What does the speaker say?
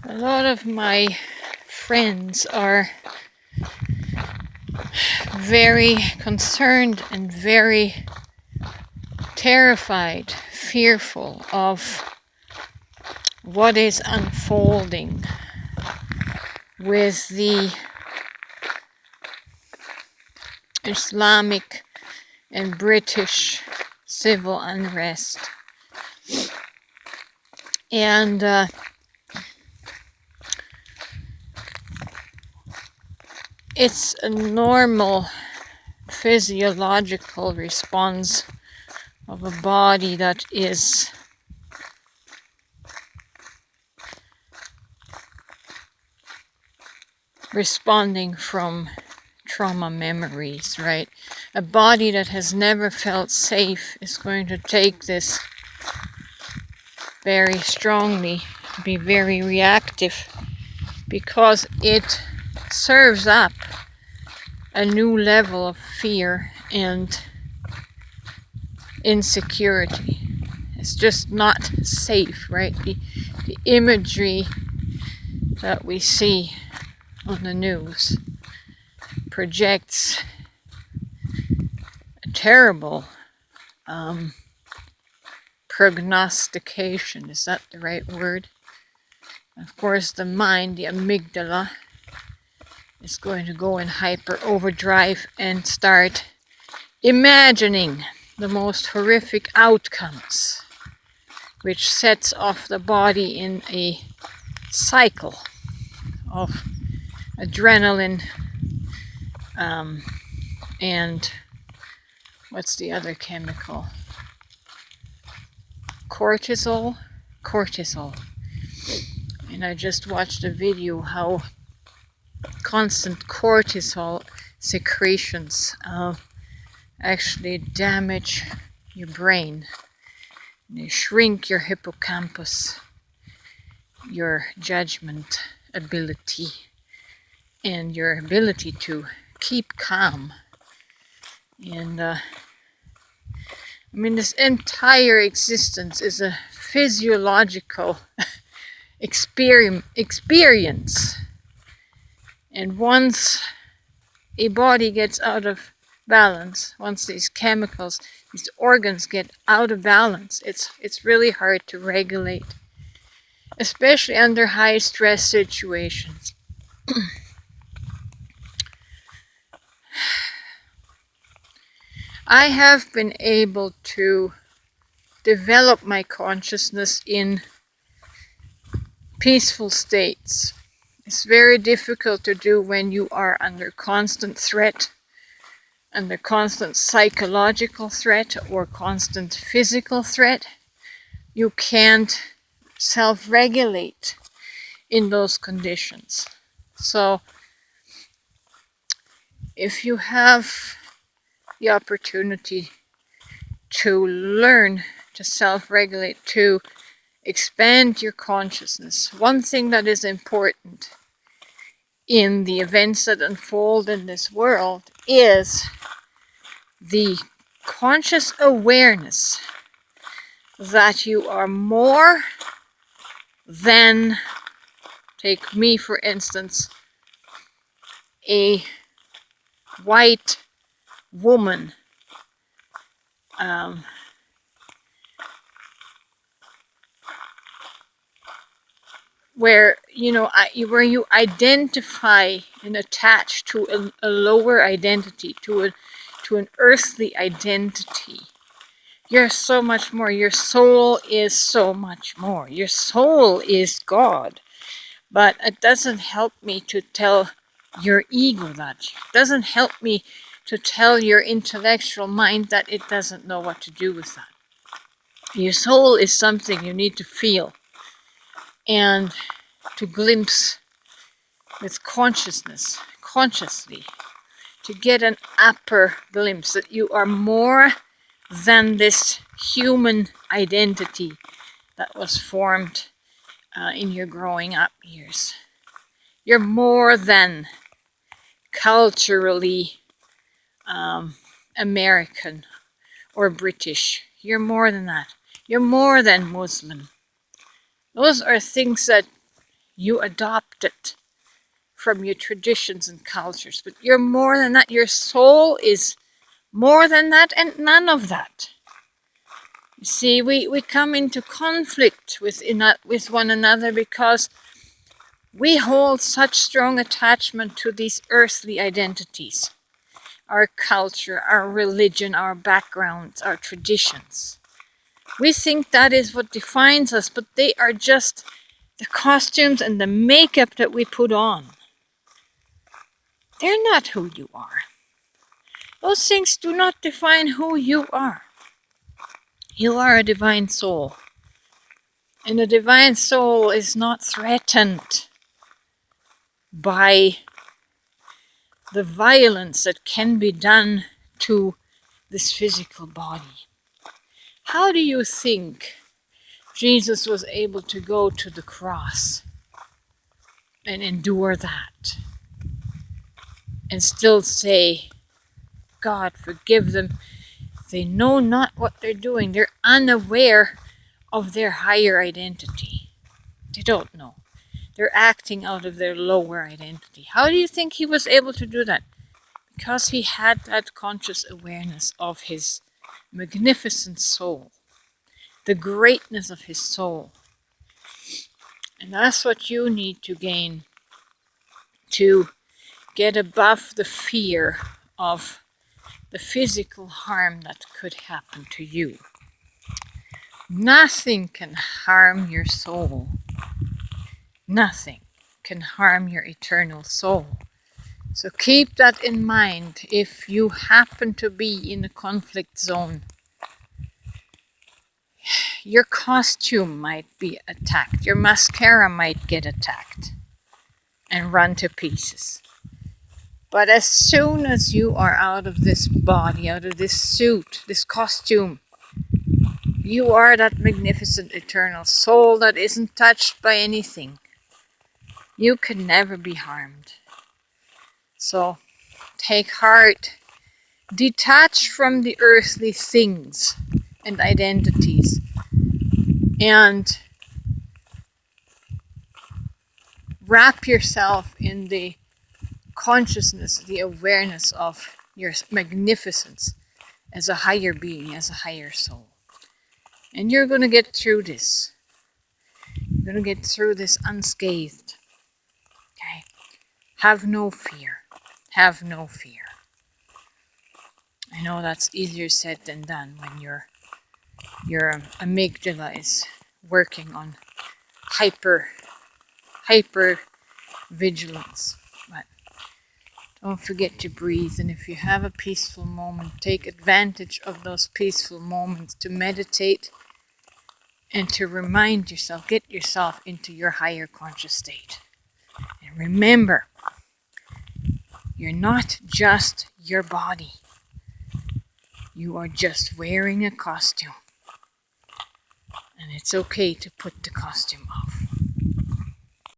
A lot of my friends are very concerned and very terrified, fearful of what is unfolding with the Islamic and British civil unrest. And it's a normal physiological response of a body that is responding from trauma memories, right? A body that has never felt safe is going to take this very strongly, be very reactive, because it serves up a new level of fear and insecurity. It's just not safe, right? The imagery that we see on the news projects a terrible prognostication. Is that the right word? Of course, the mind, the amygdala, is going to go in hyper overdrive and start imagining the most horrific outcomes, which sets off the body in a cycle of adrenaline and what's the other chemical? Cortisol. And I just watched a video how constant cortisol secretions actually damage your brain. They shrink your hippocampus, your judgment ability, and your ability to keep calm. And this entire existence is a physiological experience. And once a body gets out of balance, once these chemicals, these organs get out of balance, it's really hard to regulate, especially under high stress situations. I have been able to develop my consciousness in peaceful states. It's very difficult to do when you are under constant threat, under constant psychological threat or constant physical threat. You can't self-regulate in those conditions. So if you have the opportunity to learn to self-regulate, to expand your consciousness, one thing that is important in the events that unfold in this world is the conscious awareness that you are more than, take me for instance, a white woman where you identify and attach to a lower identity, to an earthly identity. You're so much more. Your soul is so much more. Your soul is God. But it doesn't help me to tell your ego that. It doesn't help me to tell your intellectual mind that it doesn't know what to do with that. Your soul is something you need to feel and to glimpse with consciously, to get an upper glimpse that you are more than this human identity that was formed in your growing up years. You're more than culturally American or British. You're more than that. You're more than Muslim. Those are things that You adopt it from your traditions and cultures. But you're more than that. Your soul is more than that and none of that. You see, we come into conflict with one another because we hold such strong attachment to these earthly identities. Our culture, our religion, our backgrounds, our traditions. We think that is what defines us, but they are just the costumes and the makeup that we put on. They're not who you are. Those things do not define who you are. You are a divine soul. And a divine soul is not threatened by the violence that can be done to this physical body. How do you think Jesus was able to go to the cross and endure that and still say, God, forgive them. They know not what they're doing. They're unaware of their higher identity. They don't know. They're acting out of their lower identity. How do you think he was able to do that? Because he had that conscious awareness of his magnificent soul, the greatness of his soul. And that's what you need to gain to get above the fear of the physical harm that could happen to you. Nothing can harm your soul. Nothing can harm your eternal soul. So keep that in mind if you happen to be in a conflict zone. Your costume might be attacked. Your mascara might get attacked and run to pieces. But as soon as you are out of this body, out of this suit, this costume, you are that magnificent eternal soul that isn't touched by anything. You can never be harmed. So take heart. Detach from the earthly things and identities. And wrap yourself in the consciousness, the awareness of your magnificence as a higher being, as a higher soul. And you're going to get through this. You're going to get through this unscathed. Okay? Have no fear. Have no fear. I know that's easier said than done when your amygdala is working on hyper vigilance. But don't forget to breathe, and if you have a peaceful moment, take advantage of those peaceful moments to meditate and to remind yourself, get yourself into your higher conscious state. And remember, you're not just your body. You are just wearing a costume. And it's okay to put the costume off.